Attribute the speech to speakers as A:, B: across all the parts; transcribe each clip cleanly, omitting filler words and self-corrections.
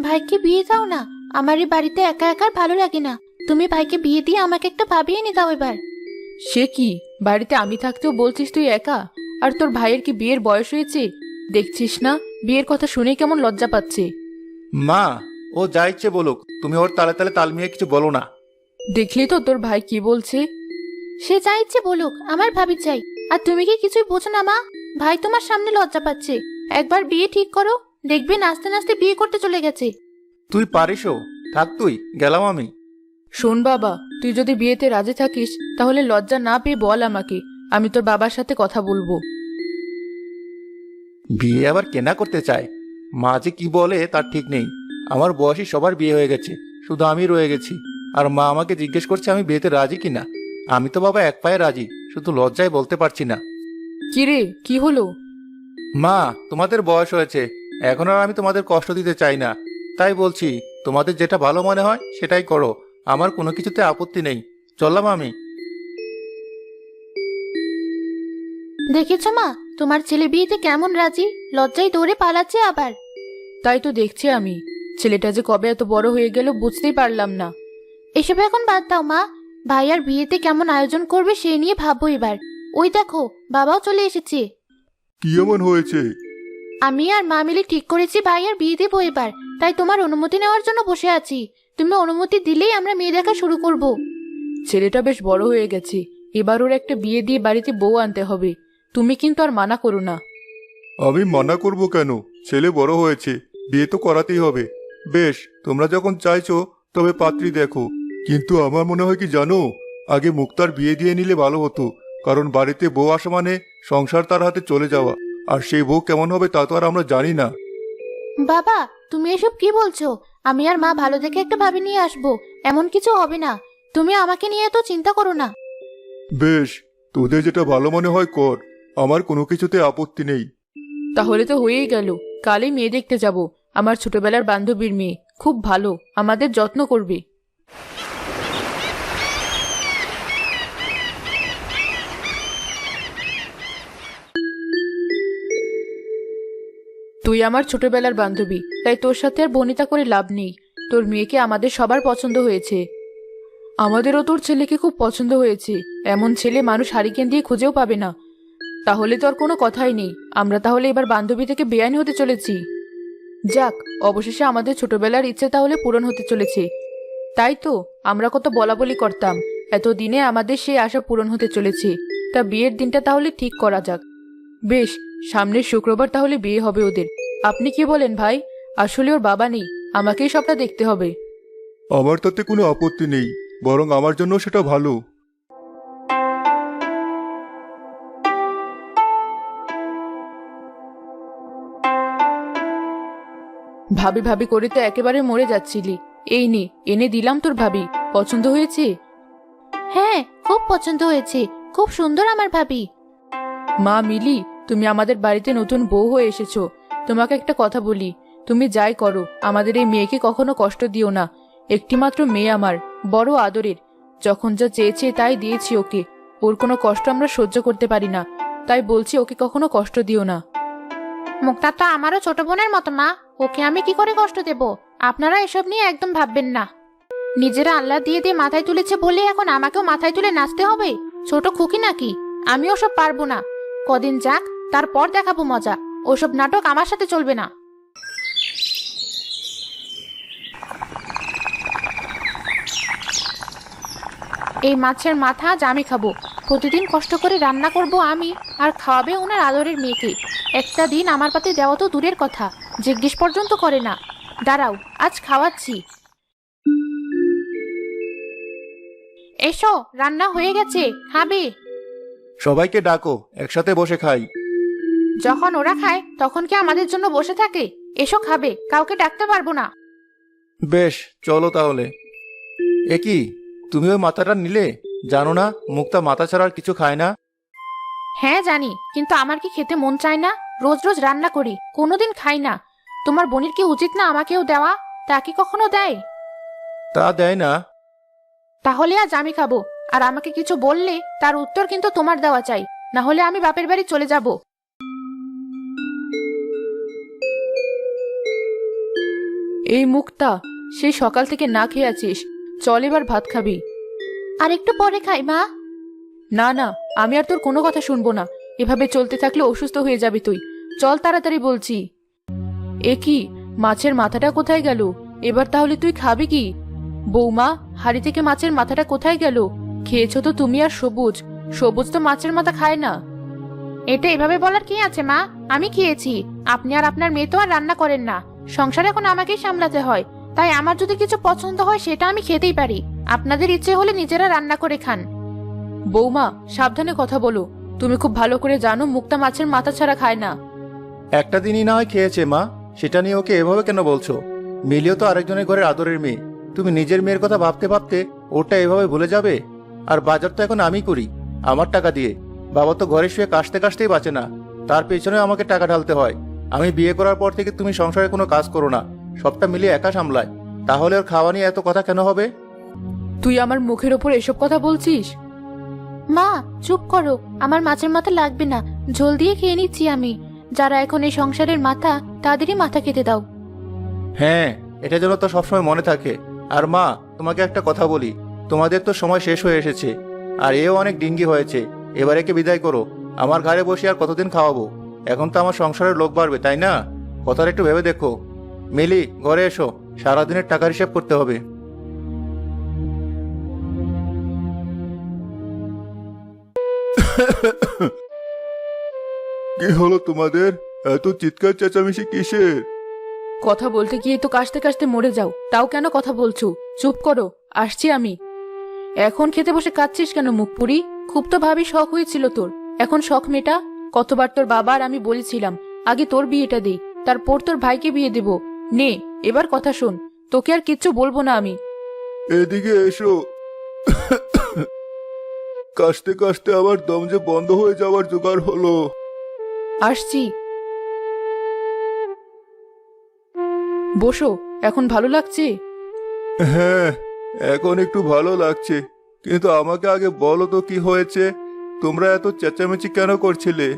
A: ভাইকে বিয়ে দাও না। আমার এই বাড়িতে একা একা আর ভালো লাগে না। তুমি ভাইকে বিয়ে দিয়ে আমাকে একটা ভাবি এনে দাও এবার।
B: সে কি, বাড়িতে আমি থাকতেও বলছিস তুই একা? আর তোর ভাইয়ের কি বিয়ের বয়স হয়েছে? দেখছিস না বিয়ের কথা শুনেই কেমন লজ্জা পাচ্ছে।
C: মা, ও যা ইচ্ছে বলুক, তুমি ওর তালে তালে তাল মিলিয়ে কিছু বলো না।
B: দেখলি তো তোর ভাই কি বলছে।
A: সে যা ইচ্ছে বলুক, আমার ভাবি চাই। আর তুমি কি কিছুই বোঝো না মা? ভাই তোমার সামনে লজ্জা পাচ্ছে। একবার বিয়ে ঠিক করো, দেখবে নাচতে নাচতে বিয়ে করতে চলে গেছে।
C: তুই পারিসও, থাক তুই, গেলাম আমি।
B: শোন বাবা, তুই যদি বিয়েতে রাজি থাকিস তাহলে লজ্জা না পেয়ে বল আমাকে, আমি তোর বাবার সাথে কথা বলবো।
C: বিয়ে আবার কেনা করতে চায়? মা যে কি বলে তার ঠিক নেই। আমার বয়সী সবার বিয়ে হয়ে গেছে, শুধু আমি রয়ে গেছি। আর মা আমাকে জিজ্ঞেস করছে আমি বিয়েতে রাজি কিনা। আমি তো বাবা এক পায়ে রাজি, শুধু লজ্জায় বলতে পারছি না।
B: কি রে, কি হলো?
C: মা, তোমাদের বয়স হয়েছে, এখন আর আমি তোমাদের কষ্ট দিতে চাই না। তাই বলছি, তোমাদের যেটা ভালো মনে হয় সেটাই করো। আমার কোনো কিছুতে আপত্তি নেই। চললাম আমি।
A: দেখেছো মা, তোমার ছেলে বিয়েতে কেমন রাজি, লজ্জায় দৌড়ে পালাচ্ছে আবার।
B: তাই তো দেখছি আমি, ছেলেটা যে কবে এত বড় হয়ে গেল বুঝতেই পারলাম না।
A: এসব এখন বাদ দাও মা। ভাই আর বিয়েতে কেমন আয়োজন করবে সে নিয়ে ভাববো এবার। ওই দেখো, বাবাও চলে এসেছে।
C: কি এমন হয়েছে?
A: আমি আর মা মিলে ঠিক করেছি ভাই আর বিয়ে দেবো এবার। তাই তোমার অনুমতি নেওয়ার জন্য বসে আছি। তুমি অনুমতি দিলেই আমরা মেয়ে দেখা শুরু করব।
B: ছেলেটা বেশ বড় হয়ে গেছে, এবার ওর একটা বিয়ে দিয়ে বাড়িতে বউ আনতে হবে। তুমি কিন্তু আর মানা করো না।
C: আমি মানা করব কেন? ছেলে বড় হয়েছে, বিয়ে তো করাতেই হবে। বেশ, তোমরা যখন চাইছো তবে পাত্রী দেখো। কিন্তু আমার মনে হয় কি জানো, আগে মুক্তার বিয়ে দিয়ে নিলে ভালো হতো। কারণ বাড়িতে বউ আসা মানে সংসার তার হাতে চলে যাওয়া। আর সেই বউ কেমন হবে তা তো আর আমরা জানি না।
A: বাবা, তুমি এসব কি বলছো? আমি আর মা ভালো দেখে একটা ভাবি নিয়ে আসবো। এমন কিছু হবে না। তুমি আমাকে নিয়ে এত চিন্তা করো না।
C: বেশ, তোদের যেটা ভালো মনে হয় কর, আমার কোনো কিছুতে আপত্তি নেই।
B: তাহলে তো হয়েই গেল, কালই মেয়ে দেখতে যাব। আমার ছোটবেলার বান্ধবীর মেয়ে, খুব ভালো, আমাদের যত্ন করবে। তুই আমার ছোটবেলার বান্ধবী, তাই তোর সাথে আর বনিতা করে লাভ নেই। তোর মেয়েকে আমাদের সবার পছন্দ হয়েছে। আমাদেরও তোর ছেলেকে খুব পছন্দ হয়েছে। এমন ছেলে মানুষ হারিকেন দিয়ে খুঁজেও পাবে না। তাহলে তো আর কোনো কথাই নেই, আমরা তাহলে এবার বান্ধবী থেকে বেআইনি হতে চলেছি। যাক, অবশেষে আমাদের ছোটবেলার ইচ্ছে তাহলে পূরণ হতে চলেছে। তাই তো, আমরা কত বলাবলি করতাম, এতদিনে আমাদের সেই আশা পূরণ হতে চলেছে। তা বিয়ের দিনটা তাহলে ঠিক করা যাক। বেশ, সামনের শুক্রবার তাহলে বিয়ে হবে ওদের। আপনি কি বলেন ভাই? আসলে ওর বাবা নেই, আমাকেই সবটা দেখতে হবে।
C: আমার তাতে কোনো আপত্তি নেই, বরং আমার জন্য সেটা ভালো।
B: ভাবি ভাবি করে তো একেবারে মরে যাচ্ছিলি। এই নে, এনে দিলাম তোর ভাবি। পছন্দ হয়েছে?
A: হ্যাঁ, খুব পছন্দ হয়েছে। খুব সুন্দর আমার ভাবি।
B: মা মিলি, তুমি আমাদের বাড়িতে নতুন বউ হয়ে এসেছো। তোমাকে একটা কথা বলি, তুমি যাই করো আমাদের এই মেয়েকে কখনো কষ্ট দিও না। একটিমাত্র মেয়ে আমার, বড় আদরের। যখন যা চেয়েছে তাই দিয়েছি ওকে। ওর কোনো কষ্ট আমরা সহ্য করতে পারি না, তাই বলছি ওকে কখনো কষ্ট দিও না।
A: মুক্তা তো আমারও ছোট বোনের মতো মা। ওকে আমি কি করে কষ্ট দেব? আপনারা এসব নিয়ে একদম ভাববেন না। নিজেরা আল্লাহ দিয়ে দিয়ে মাথায় তুলেছে বলে এখন আমাকেও মাথায় তুলে নাচতে হবে? ছোট খুকি নাকি? আমি ওসব পারবো না। কদিন যাক, তারপর দেখাবো মজা। ওসব নাটক আমার সাথে চলবে না। এই মাছের মাথা আজ আমি খাবো। প্রতিদিন কষ্ট করে রান্না করব আমি, আর খাওয়াবে ওনার আদরের মেয়েকে। একটা দিন আমার পাতে দেওয়া তো দূরের কথা, জিজ্ঞেস পর্যন্ত করে না। দাঁড়াও, আজ খাওয়াচ্ছি। এসো, রান্না হয়ে গেছে, খাবে?
C: সবাইকে ডাকো, একসাথে বসে খাই।
A: যখন ওরা খায় তখন কি আমাদের জন্য বসে থাকে? এসো খাবে, কাউকে ডাকতে পারবো না।
C: বেশ, চলো তাহলে। এ কি, তুমি ওই মাথাটা নিলে? জানো না মুক্তা মাথা ছাড়া আর কিছু খায় না?
A: হ্যাঁ জানি, কিন্তু আমার কি খেতে মন চায় না? রোজ রোজ রান্না করি, কোনোদিন খাই না। তোমার বোনের কি উচিত না আমাকেও দেওয়া? তা কি কখনো দেয়?
C: তা দেয় না।
A: তাহলে আজ আমি খাবো। আর আমাকে কিছু বললে তার উত্তর কিন্তু তোমার দেওয়া চাই, না হলে আমি বাপের বাড়ি চলে যাব।
B: এই মুক্তা, সেই সকাল থেকে না খেয়ে আছিস, চল এবার ভাত খাবি।
A: আর একটু পরে খাই মা।
B: না না, আমি আর তোর কোনো কথা শুনবো না। এভাবে চলতে থাকলে অসুস্থ হয়ে যাবি তুই। চল তাড়াতাড়ি বলছি। এ কি, মাছের মাথাটা কোথায় গেল? এবার তাহলে তুই খাবি কি? বৌমা, হাড়ি থেকে মাছের মাথাটা কোথায় গেল? খেয়েছো তো তুমি আর সবুজ। সবুজ তো মাছের মাথা খায় না।
A: এটা এভাবে বলার কি আছে মা? আমি খেয়েছি। আপনি আর আপনার মেয়ে তো আর রান্না করেন না। সংসার এখন আমাকেই সামলাতে হয়। তাই আমার যদি কিছু পছন্দ হয় সেটা আমি খেতেই পারি। আপনাদের ইচ্ছে হলে নিজেরা রান্না করে খান।
B: বৌমা, সাবধানে কথা বলো। তুমি খুব ভালো করে জানো মুক্তা মাছের মাথা ছাড়া খায় না।
D: একটা দিনই না হয় খেয়েছে মা, সেটা নিয়ে ওকে এভাবে কেন বলছো? মিলিও তো আরেকজনের ঘরের আদরের মেয়ে। তুমি নিজের মেয়ের কথা ভাবতে ভাবতে ওটা এভাবে ভুলে যাবে? আর বাজার তো এখন আমি করি, আমার টাকা দিয়ে। বাবা তো ঘরে শুয়ে কাশতে কাশতেই বাঁচে না, তার পেছনে আমাকে টাকা ঢালতে হয়। আমি বিয়ে করার পর থেকে তুমি সংসারে কোনো কাজ করো না, সবটা মিলিয়ে একা সামলায়। তাহলে ওর খাওয়া নিয়ে এত কথা কেন হবে?
B: তুই আমার মুখের ওপর এসব কথা বলছিস?
A: মা চুপ করো, আমার মাছের মাথা লাগবে না। ঝোল দিয়ে খেয়ে নিচ্ছি আমি। যারা এখন এই সংসারের মাথা, তাদেরই মাথা খেতে দাও।
D: হ্যাঁ, এটা যেন তো সবসময় মনে থাকে। আর মা, তোমাকে একটা কথা বলি, তোমাদের তো সময় শেষ হয়ে এসেছে, আর এও অনেক ডিঙ্গি হয়েছে। এবার একে বিদায় করো। আমার ঘরে বসে আর কতদিন খাওয়াবো? এখন তো আমার সংসারের লোক বাড়বে, তাই না? কথাটা একটু ভেবে দেখো। মিলি, ঘরে এসো, সারাদিনের টাকার হিসেব করতে হবে।
C: কি হলো তোমাদের? এত চিৎকার চেঁচামেচি কিসের?
B: কথা বলতে গিয়ে তো কাশতে কাশতে মরে যাও, তাও কেন কথা বলছো? চুপ করো, আসছি আমি। এখন খেতে বসে কাঁদছিস কেন মুখ পুরি? খুব তো ভাবি শখ হয়েছিল তোর, এখন শখ মেটা। কতবার তোর বাবা আর আমি বলেছিলাম আগে তোর বিয়েটা দেই, তারপর তোর ভাইকে বিয়ে দেব। নে, এবার কথা শোন, তোকে আর কিচ্ছু বলবো না আমি।
C: এদিকে এসো। কাশতে কাশতে আবার দম যে বন্ধ হয়ে যাওয়ার জোগাড় হলো।
B: আসছি। বসো, এখন ভালো লাগছে?
C: হ্যাঁ, এখন একটু ভালো লাগছে। কিন্তু আমাকে আগে বলো তো কি হয়েছে? তোমরা এত চেঁচামেচি কেন করছিলে?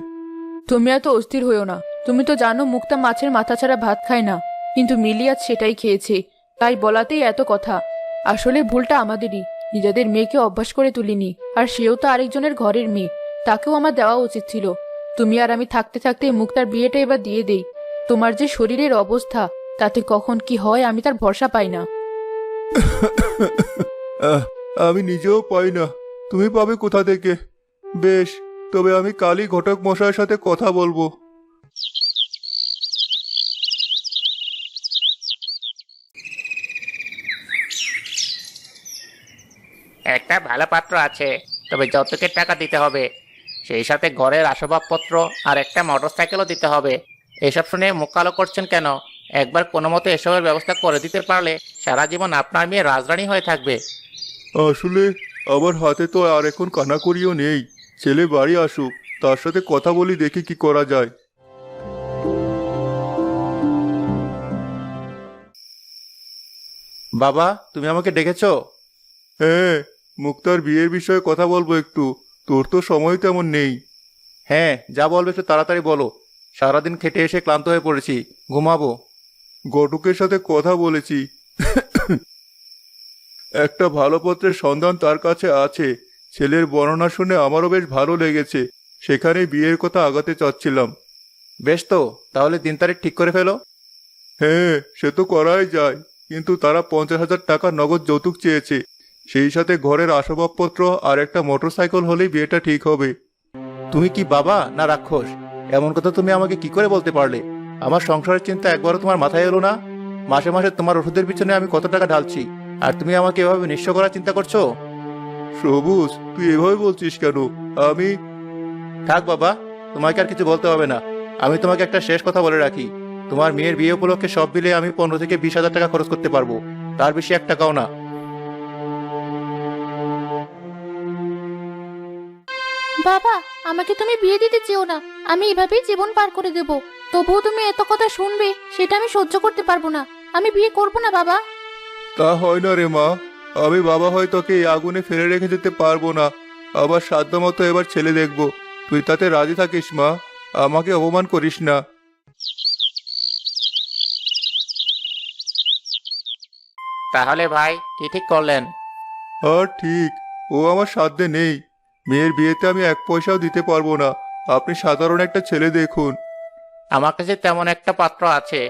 B: তুমি এত অস্থির হইও না। তুমি তো জানো মুক্তা মাছের মাথা ছাড়া ভাত খায় না, কিন্তু মিলি আজ সেটাই খেয়েছে, তাই বলাতেই এত কথা। আসলে ভুলটা আমাদেরই, নিজেদের মেয়েকে অভ্যাস করে তুলিনি। আর সেও তো আরেকজনের ঘরের মেয়ে, তাকেও আমার দেওয়া উচিত ছিল। তুমি আর আমি থাকতে থাকতে মুক্তার বিয়েটা এবার দিয়ে দেই। তোমার যে শরীরের অবস্থা, তাতে কখন কি হয় আমি তার ভরসা পাই না।
C: আমি নিজেও পাই না, তুমি পাবে কোথা থেকে? বেশ, তবে আমি কালই ঘটক মশাইয়ের সাথে কথা বলবো।
E: একটা ভালো পাত্র আছে, তবে যৌতুকের টাকা দিতে হবে। সেই সাথে ঘরের আসবাবপত্র আর একটা মোটরসাইকেলও দিতে হবে। এসব শুনে মুখ কালো করছেন কেন? একবার কোনো মতো এসবের ব্যবস্থা করে দিতে পারলে সারা জীবন আপনার মেয়ে রাজরানী হয়ে থাকবে।
C: আসলে আমার হাতে তো আর এখন কানাকড়িও নেই। ছেলে বাড়ি আসুক, তার সাথে কথা বলি, দেখি কি করা যায়।
D: বাবা, তুমি আমাকে ডেকেছো?
C: হ্যাঁ, মুক্তার বিয়ের বিষয়ে কথা বলবো একটু। তোর তো সময় তেমন নেই।
D: হ্যাঁ, যা বলবে একটু তাড়াতাড়ি বলো। সারাদিন খেটে এসে ক্লান্ত হয়ে পড়েছি, ঘুমাবো।
C: ঘটকের সাথে কথা বলেছি। একটা ভালো পত্রের সন্ধান তার কাছে আছে। ছেলের বর্ণনা শুনে আমারও বেশ ভালো লেগেছে। সেখানে বিয়ের কথা আগাতে চাচ্ছিলাম।
D: বেশ, তো তাহলে দিন তারিখ ঠিক করে ফেলো।
C: হ্যাঁ, সে তো করাই যায়, কিন্তু তারা 50,000 টাকা নগদ যৌতুক চেয়েছে। সেই সাথে ঘরের আসবাবপত্র আর একটা মোটরসাইকেল হলেই বিয়েটা ঠিক হবে।
D: তুমি কি বাবা না রাক্ষস? এমন কথা তুমি আমাকে কি করে বলতে পারলে? আমার সংসারের চিন্তা একবারও তোমার মাথায় এলো না? মাসে মাসে তোমার ওষুধের পিছনে আমি কত টাকা ঢালছি, আর তুমি আমাকে এভাবে নিঃস্ব করার চিন্তা করছো?
C: সবুজ, তুই এভাবে বলছিস কেন? আমি
D: থাক বাবা, তোমাকে আর কিছু বলতে হবে না। আমি তোমাকে একটা শেষ কথা বলে রাখি, তোমার মেয়ের বিয়ে উপলক্ষে সব মিলে আমি 15 থেকে 20,000 টাকা খরচ করতে পারবো, তার বেশি 1 টাকাও না।
A: বাবা, আমাকে তুমি বিয়ে দিতে চেও না। আমি এভাবেই জীবন পার করে দেব। তবুও তুমি এত কথা শুনবে, সেটা আমি সহ্য করতে পারবো না। আমি বিয়ে করব না বাবা।
C: তা হয় না রে মা। আমি বাবা হয়ে তোকে এই আগুনে ফেলে রেখে যেতে পারবো না। আবার সাধ্যমতো এবার ছেলে দেখবো। তুই তাতে রাজি থাকিস মা, আমাকে অপমান করিস না।
E: তাহলে ভাই কি ঠিক করলেন?
C: আর ঠিক, ও আমার সাধ্যে নেই। মেয়ের বিয়েতে আমি এক পয়সাও দিতে পারবো না। আপনি সাধারণ একটা ছেলে দেখুন।
E: আমার কাছে তেমন একটা পাত্র আছে।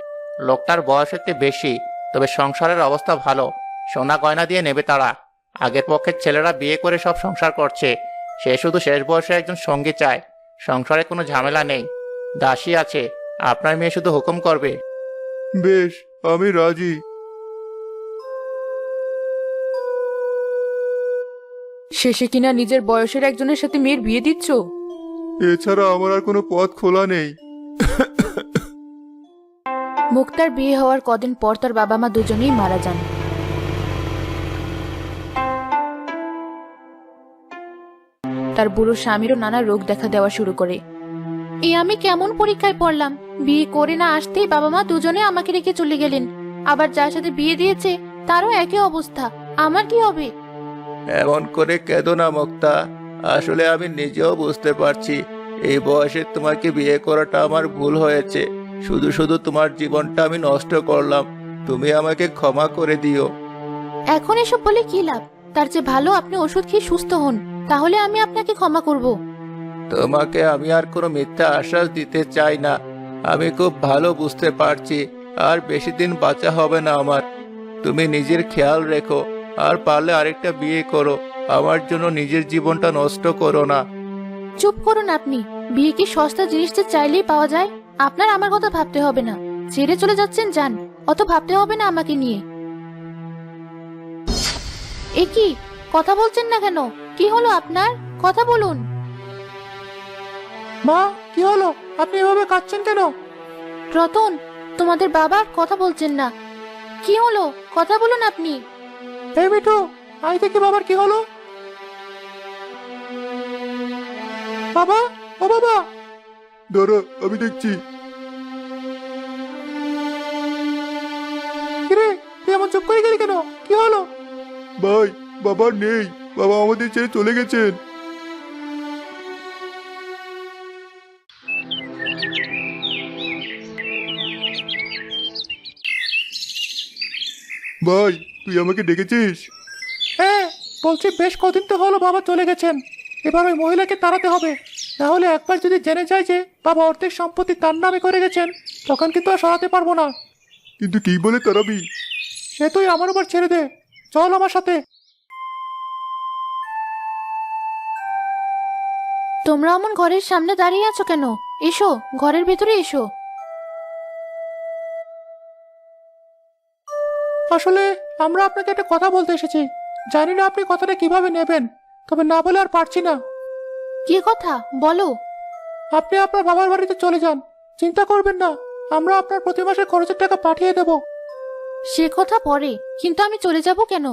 E: লোকটার বয়স একটু বেশি, তবে সংসারের অবস্থা ভালো। সোনা গয়না দিয়ে নেবে তারা। আগের পক্ষের ছেলেরা বিয়ে করে সব সংসার করছে। সে শুধু শেষ বয়সে একজন সঙ্গী চায়। সংসারে কোনো ঝামেলা নেই। দাসী আছে। আপনার মেয়ে শুধু হুকুম করবে।
C: বেশ, আমি রাজি।
B: শেষে কিনা নিজের বয়সের একজনের সাথে মেয়ের বিয়ে দিচ্ছ?
C: এছাড়া আমার আর কোনো পথ খোলা নেই।
B: মুক্তার বিয়ে হওয়ার কদিন পর তার বাবা মা দুজনেই মারা যান। তার বুড়ো স্বামীরও নানা রোগ দেখা দেওয়া শুরু করে।
A: এ আমি কেমন পরীক্ষায় পড়লাম? বিয়ে করে না আসতেই বাবা মা দুজনে আমাকে রেখে চলে গেলেন। আবার যার সাথে বিয়ে দিয়েছে তারও একই অবস্থা। আমার কি হবে?
D: এমন করে কেঁদো না মুক্তা। আসলে আমি নিজেও বুঝতে পারছি এই বয়সে তোমাকে বিয়ে করাটা আমার ভুল হয়েছে। শুধু শুধু তোমার জীবনটা আমি নষ্ট করলাম। তুমি আমাকে ক্ষমা করে দিও।
A: এখন এসব বলে কি লাভ? তার চেয়ে ভালো আপনি ওষুধ খেয়ে সুস্থ হন, তাহলে আমি আপনাকে ক্ষমা করব।
D: তোমাকে আমি আর কোনো মিথ্যা আশ্বাস দিতে চাই না। আমি খুব ভালো বুঝতে পারছি আর বেশি দিন বাঁচা হবে না আমার। তুমি নিজের খেয়াল রেখো, আর পারলে আরেকটা বিয়ে করো। আমার জন্য নিজের জীবনটা নষ্ট করো না।
A: চুপ করুন আপনি। বিয়ে কি সস্তা জিনিসটা চাইলেই পাওয়া যায়? আপনার আমার কথা ভাবতে হবে না। ছেড়ে চলে যাচ্ছেন, যান। অত ভাবতে হবে না আমাকে নিয়ে। এ কি, কথা বলছেন না কেন? কি হলো আপনার? কথা বলুন।
D: মা, কি হলো? আপনি এভাবে কাঁদছেন কেন?
A: রতন, তোমাদের বাবা আর কথা বলছেন না। কি হলো? কথা বলুন আপনি।
D: এই মিঠু, আই দেখি বাবার কি হলো। বাবা, ও বাবা।
C: দাঁড়া, আমি দেখছি।
D: কিরে, তুই এমন চুপ করে গেলি কেন? কি হলো?
C: ভাই, বাবা নেই। বাবা আমাদের ছেড়ে চলে গেছেন। ভাই, তুই আমাকে ডেকেছিস?
D: হ্যাঁ, বলছি বেশ কদিন তো হলো বাবা চলে গেছেন। এবার ওই মহিলাকে তাড়াতে হবে। না হলে একবার যদি জেনে যায় যে বাবা অর্ধেক সম্পত্তি তার নামে করে গেছেন, তখন কিন্তু আর সরাতে পারবো না।
C: কিন্তু কি বলে তাড়াবি?
D: সে তুই আমার উপর ছেড়ে দে। চল আমার সাথে।
A: তোমরা অমন ঘরের সামনে দাঁড়িয়ে আছো কেন? এসো, ঘরের ভেতরে এসো।
D: আসলে আমরা আপনাকে একটা কথা বলতে এসেছি। জানি না আপনি কথাটা কিভাবে নেবেন, তবে না বলে আর পারছি না।
A: কি কথা বলো?
D: আপনি আপনার বাবার বাড়িতে চলে যান। চিন্তা করবেন না, আমরা আপনার প্রতি মাসে খরচের টাকা পাঠিয়ে দেব।
A: সে কথা পরে, কিন্তু আমি চলে যাব কেন?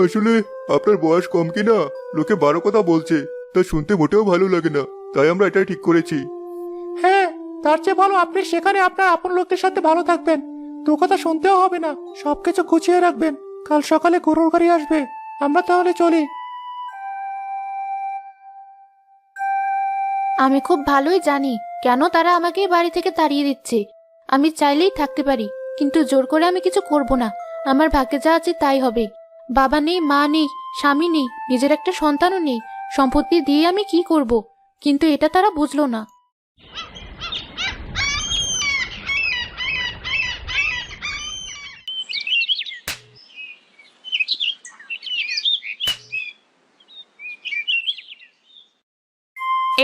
C: আসলে আপনার বয়স কম কিনা, লোকে 12 কথা বলছে, তা শুনতে মোটেও ভালো লাগে না। তাই আমরা এটাই ঠিক করেছি।
D: হ্যাঁ, তার চেয়ে ভালো আপনি সেখানে আপনার আপন লোকদের সাথে ভালো থাকবেন। দু কথা শুনতেও হবে না, সবকিছু গুছিয়ে রাখবেন। কাল সকালে গরুর গাড়ি আসবে। আমরা তাহলে চলি।
A: আমি খুব ভালোই জানি কেন তারা আমাকে এই বাড়ি থেকে তাড়িয়ে দিচ্ছে। আমি চাইলেই থাকতে পারি, কিন্তু জোর করে আমি কিছু করব না। আমার ভাগ্যে যা আছে তাই হবে। বাবা নেই, মা নেই, স্বামী নেই, নিজের একটা সন্তানও নেই। সম্পত্তি দিয়ে আমি কি করব? কিন্তু এটা তারা বুঝলো না।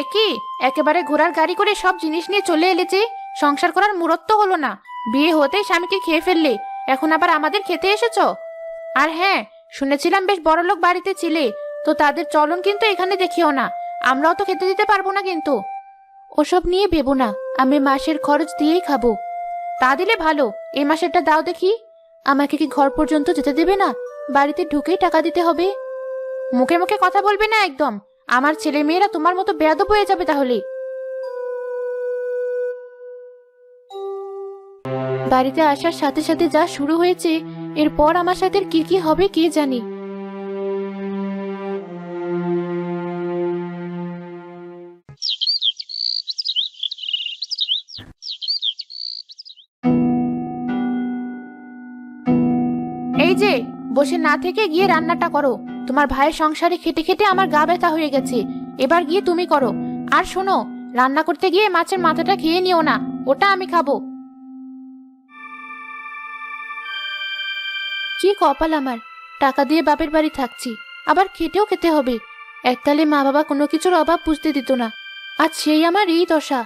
A: একি, একেবারে ঘোড়ার গাড়ি করে সব জিনিস নিয়ে চলে এলে যে? সংসার করার মুরত্ব হলো না। বিয়ে হতেই স্বামীকে খেয়ে ফেললে, এখন আবার আমাদের খেতে এসেছো? আর হ্যাঁ, শুনেছিলাম বেশ বড়লোক বাড়িতে ছিলে, তো তাদের চলন কিন্তু এখানে দেখিও না। আমরাও তো খেতে দিতে পারবো না কিন্তু। ওসব নিয়ে ভেবো না, আমি মাসের খরচ দিয়েই খাবো। তা দিলে ভালো, এই মাসেরটা দাও দেখি। আমাকে কি ঘর পর্যন্ত যেতে দেবে না? বাড়িতে ঢুকেই টাকা দিতে হবে। মুখে মুখে কথা বলবে না একদম। আমার ছেলে মেয়েরা তোমার মতো বেয়াদব হয়ে যাবে তাহলে। বাড়িতে আসার সাথে সাথে যা শুরু হয়েছে, এরপর আমার সাথে কি কি হবে কে জানি। এই যে, বসে না থেকে গিয়ে রান্নাটা করো। তোমার ভাইয়ের সংসারে খেটে খেটে আমার গা ব্যথা হয়ে গেছে। এবার গিয়ে তুমি করো। আর শোনো, রান্না করতে গিয়ে মাছের মাথাটা খেয়ে নিও না, ওটা আমি খাবো। কি কপাল আমার, টাকা দিয়ে বাপের বাড়ি থাকছি, আবার খেটেও খেতে হবে। এককালে মা বাবা কোনো কিছুর অভাব বুঝতে দিত না, আজ সেই আমার এই দশা।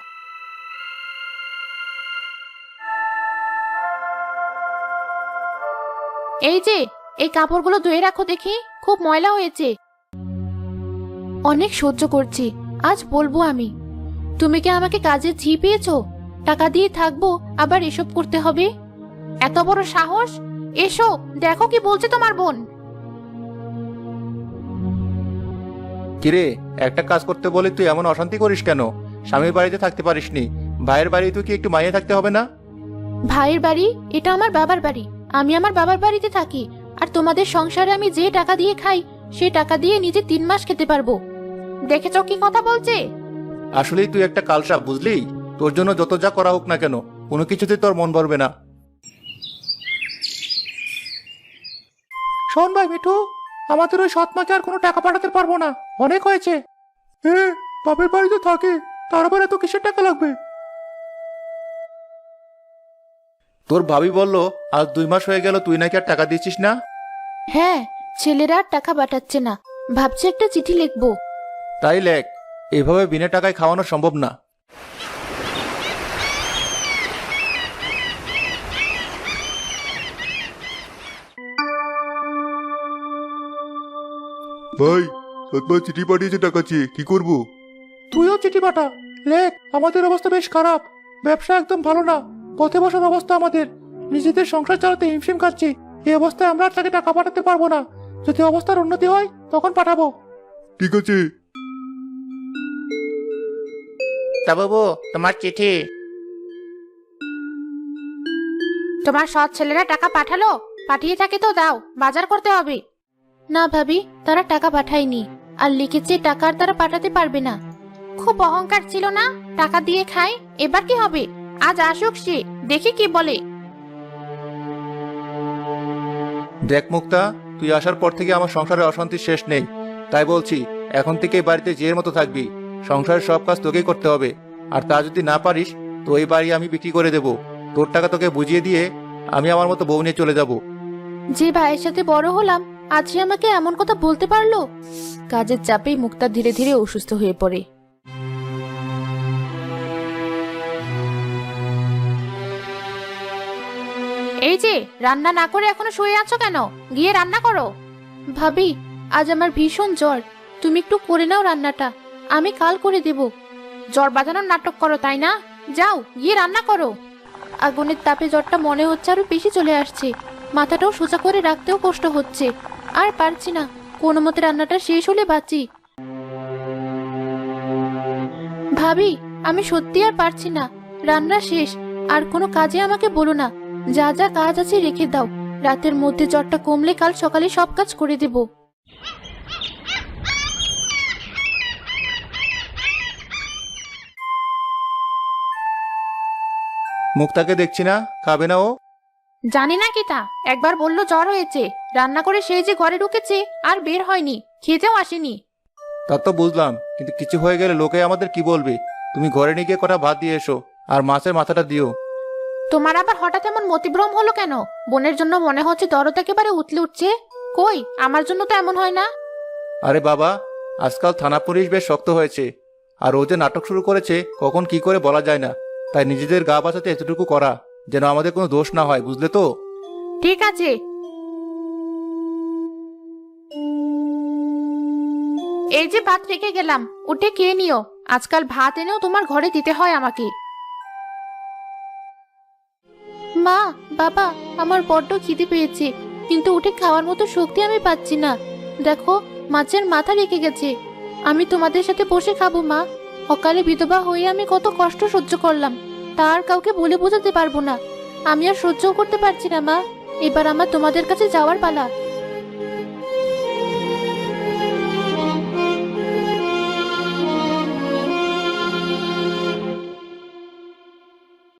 A: এই যে, এই কাপড়গুলো ধুয়ে রাখো দেখি, খুব ময়লা হয়েছে। অনেক সহ্য করছি, আজ বলবো আমি। তুমি কি আমাকে কাজে ঝি পেয়েছো? টাকা দিয়ে থাকবো, আবার এসব করতে হবে? এত বড় সাহস! এসো, দেখো কি বলছে তোমার বোন।
D: কিরে, একটা কাজ করতে বলে তুই এমন অশান্তি করিস কেন? স্বামীর বাড়িতে থাকতে পারিসনি, ভাইয়ের বাড়ি তুই কি একটু মাইনে থাকতে হবে না?
A: ভাইয়ের বাড়ি? এটা আমার বাবার বাড়ি, আমি আমার বাবার বাড়িতে থাকি। আর তোমাদের সংসারে আমি যে টাকা দিয়ে খাই, সেই টাকা দিয়ে নিজে 3 মাস খেতে পারবো। দেখেছো কি কথা বলছে?
D: আসলেই তুই একটা কালসাপ, বুঝলি? তোর জন্য যত যা করা হোক না কেন, কোনো কিছুতে তোর মন ভরবে না। শোন ভাই মিঠু, আমাদের ওই সৎ মাকে আর কোনো টাকা পাঠাতে পারবো না, অনেক হয়েছে। বাপের বাড়িতে থাকে, তার আবার এত কিসের টাকা লাগবে? তোর ভাবি বললো আজ 2 মাস হয়ে গেল তুই নাকি আর টাকা দিচ্ছিস না।
A: হ্যাঁ, ছেলেরা আর টাকা পাঠাচ্ছে না, ভাবছি একটা চিঠি লিখবো।
D: তাই লেখ, এভাবে বিনা টাকায় খাওয়ানো সম্ভব না।
C: ভাই, সৎমা চিঠি পাঠিয়েছে টাকা চেয়ে, কি করব?
D: তুইও চিঠি পাঠা, লেখ। আমাদের অবস্থা বেশ খারাপ, ব্যবসা একদম ভালো না, পথে বসার অবস্থা আমাদের, নিজেদের সংসার চালাতে হিমশিম খাচ্ছি। এই অবস্থায় আমরা আর তাকে টাকা পাঠাতে পারবো না। যদি অবস্থার উন্নতি হয় তখন পাঠাবো।
C: ঠিক আছে।
E: তা বাবু, তোমার চিঠি।
A: তোমার সৎ ছেলেরা টাকা পাঠালো? পাঠিয়ে থাকে তো দাও, বাজার করতে হবে। না ভাবি, তারা টাকা পাঠায়নি, আর লিখেছে টাকা আর তারা পাঠাতে পারবে না। খুব অহংকার ছিল না, টাকা দিয়ে খাই। এবার কি হবে? আজ আসুক সে, দেখি কি বলে।
D: দেখ মুক্তা, তুই আসার পর থেকে আমার সংসারের অশান্তির শেষ নেই। তাই বলছি, এখন থেকে এই বাড়িতে জের মতো থাকবি। সংসারের সব কাজ তোকেই করতে হবে, আর তা যদি না পারিস তো এই বাড়ি আমি বিক্রি করে দেব। তোর টাকা তোকে বুঝিয়ে দিয়ে আমি আমার মতো বউ নিয়ে চলে যাব।
A: যে ভাইয়ের সাথে বড় হলাম, আজ সে আমাকে এমন কথা বলতে পারলো? কাজের চাপেই মুক্তা ধীরে ধীরে অসুস্থ হয়ে পড়ে। এই যে, রান্না না করে এখনো শুয়ে আছো কেন? গিয়ে রান্না করো। ভাবি, আজ আমার ভীষণ জ্বর, তুমি একটু করে নাও রান্নাটা, আমি কাল করে দেব। জ্বর বাঁধানোর নাটক করো তাই না? যাও, গিয়ে রান্না করো। আগুনের তাপে জ্বরটা মনে হচ্ছে আরো বেশি চলে আসছে, মাথাটাও সোজা করে রাখতেও কষ্ট হচ্ছে। আর পারছি না, কোনো মতে রান্নাটা শেষ হলে বাঁচি। ভাবি, আমি সত্যি আর পারছি না, রান্না শেষ, আর কোনো কাজে আমাকে বলো না। যা যা কাজ আছে রেখে দাও, রাতের মধ্যে জ্বরটা কমলে কাল সকালে সব কাজ করে দেব।
D: মুক্তাকে দেখছি না, খাবে না ও?
A: জানি না কি তা, একবার বললো জ্বর হয়েছে, রান্না করে সেই যে ঘরে ঢুকেছে আর বের হয়নি, খেতেও আসেনি।
D: তা তো বুঝলাম, কিন্তু কিছু হয়ে গেলে লোকে আমাদের কি বলবে? তুমি ঘরে নিয়ে গিয়ে কটা ভাত দিয়ে এসো, আর মাছের মাথাটা দিও।
A: তোমার আবার হঠাৎ এমন মতিভ্রম হলো কেন? বোনের জন্য মনে হচ্ছে দরদ একেবারে উতলে উঠছে। কই, আমার জন্য তো এমন হয় না।
D: আরে বাবা, আজকাল থানা পুলিশ বেশ শক্ত হয়েছে, আর ও যে নাটক শুরু করেছে কখন কি করে বলা যায় না। তাই নিজেদের গা বাঁচাতে এতটুকু করা, যেন আমাদের কোনো দোষ না হয়, বুঝলে তো?
A: ঠিক আছে। এই যে ভাত রেখে গেলাম, উঠে খেয়ে নিও। আজকাল ভাত এনেও তোমার ঘরে দিতে হয় আমাকে। মা, বাবা, আমার বড্ড খিদে পেয়েছে, কিন্তু উঠে খাওয়ার মতো শক্তি আমি পাচ্ছি না। দেখো, মাছের মাথা রেখে গেছে, আমি তোমাদের সাথে বসে খাবো। মা, অকালে বিধবা হয়ে আমি কত কষ্ট সহ্য করলাম, তার কাউকে বলে বোঝাতে পারবো না। আমি আর সহ্য করতে পারছি না মা, এবার আমার তোমাদের কাছে যাওয়ার পালা।